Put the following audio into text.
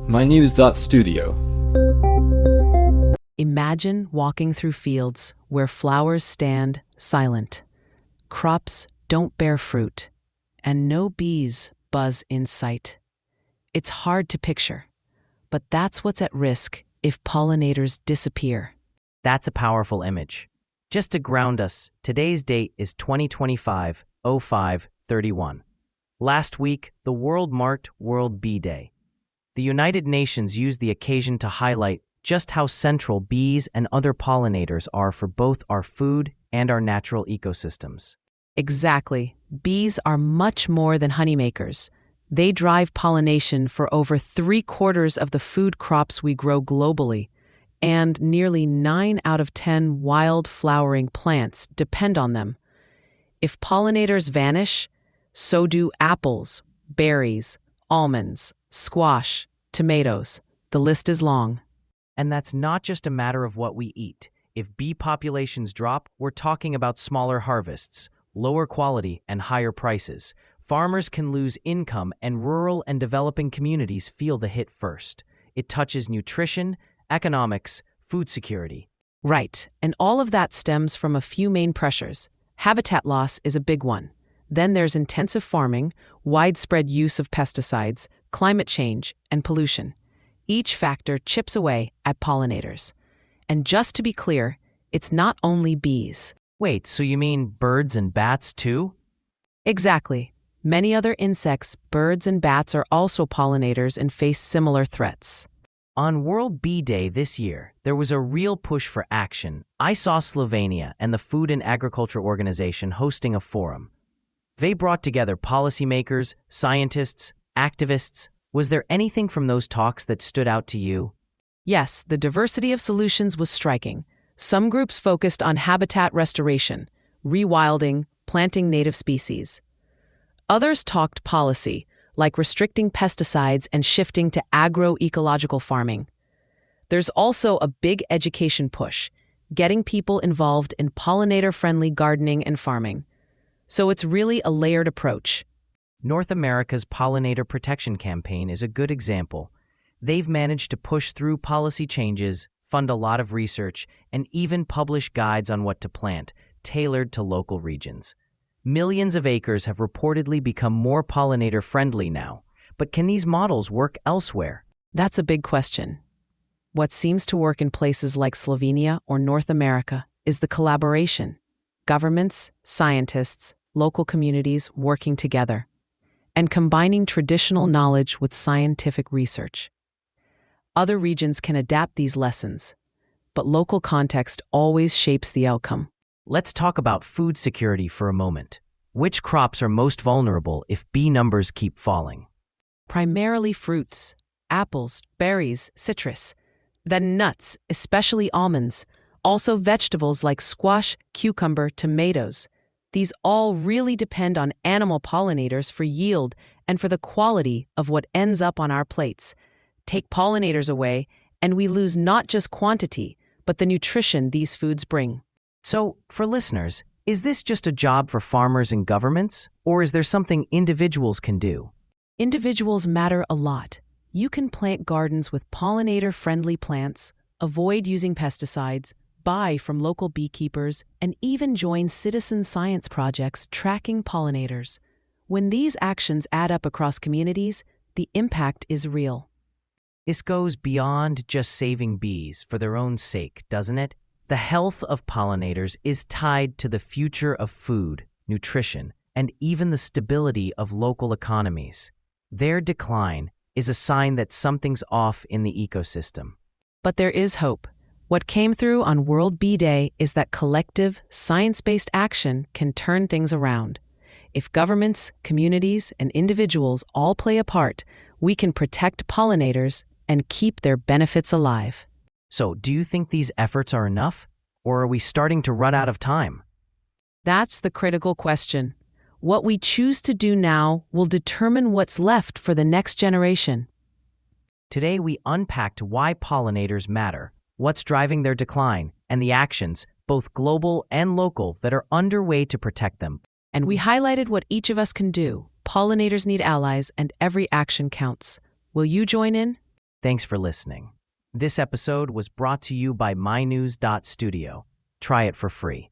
mynews.studio. Imagine walking through fields where flowers stand silent, crops don't bear fruit, and no bees buzz in sight. It's hard to picture, but that's what's at risk if pollinators disappear. That's a powerful image. Just to ground us, today's date is 2025-05-31. Last week, the world marked World Bee Day. The United Nations used the occasion to highlight just how central bees and other pollinators are for both our food and our natural ecosystems. Exactly. Bees are much more than honeymakers. They drive pollination for over 3/4 of the food crops we grow globally, and nearly 9 out of 10 wild flowering plants depend on them. If pollinators vanish, so do apples, berries, almonds, squash, tomatoes. The list is long. And that's not just a matter of what we eat. If bee populations drop, we're talking about smaller harvests, lower quality, and higher prices. Farmers can lose income, and rural and developing communities feel the hit first. It touches nutrition, economics, food security. Right, and all of that stems from a few main pressures. Habitat loss is a big one. Then there's intensive farming, widespread use of pesticides, climate change, and pollution. Each factor chips away at pollinators. And just to be clear, it's not only bees. Wait, so you mean birds and bats too? Exactly. Many other insects, birds, and bats are also pollinators and face similar threats. On World Bee Day this year, there was a real push for action. I saw Slovenia and the Food and Agriculture Organization hosting a forum. They brought together policymakers, scientists, activists. Was there anything from those talks that stood out to you? Yes, the diversity of solutions was striking. Some groups focused on habitat restoration, rewilding, planting native species. Others talked policy, like restricting pesticides and shifting to agroecological farming. There's also a big education push, getting people involved in pollinator-friendly gardening and farming. So it's really a layered approach. North America's Pollinator Protection Campaign is a good example. They've managed to push through policy changes, fund a lot of research, and even publish guides on what to plant, tailored to local regions. Millions of acres have reportedly become more pollinator-friendly now. But can these models work elsewhere? That's a big question. What seems to work in places like Slovenia or North America is the collaboration. Governments, scientists, local communities working together, and combining traditional knowledge with scientific research. Other regions can adapt these lessons, but local context always shapes the outcome. Let's talk about food security for a moment. Which crops are most vulnerable if bee numbers keep falling? Primarily fruits, apples, berries, citrus, then nuts, especially almonds, also vegetables like squash, cucumber, tomatoes. These all really depend on animal pollinators for yield and for the quality of what ends up on our plates. Take pollinators away, and we lose not just quantity, but the nutrition these foods bring. So, for listeners, is this just a job for farmers and governments, or is there something individuals can do? Individuals matter a lot. You can plant gardens with pollinator-friendly plants, avoid using pesticides, buy from local beekeepers, and even join citizen science projects tracking pollinators. When these actions add up across communities, the impact is real. This goes beyond just saving bees for their own sake, doesn't it? The health of pollinators is tied to the future of food, nutrition, and even the stability of local economies. Their decline is a sign that something's off in the ecosystem. But there is hope. What came through on World Bee Day is that collective, science-based action can turn things around. If governments, communities, and individuals all play a part, we can protect pollinators and keep their benefits alive. So, do you think these efforts are enough? Or are we starting to run out of time? That's the critical question. What we choose to do now will determine what's left for the next generation. Today, we unpacked why pollinators matter, what's driving their decline, and the actions, both global and local, that are underway to protect them. And we highlighted what each of us can do. Pollinators need allies, and every action counts. Will you join in? Thanks for listening. This episode was brought to you by mynews.studio. Try it for free.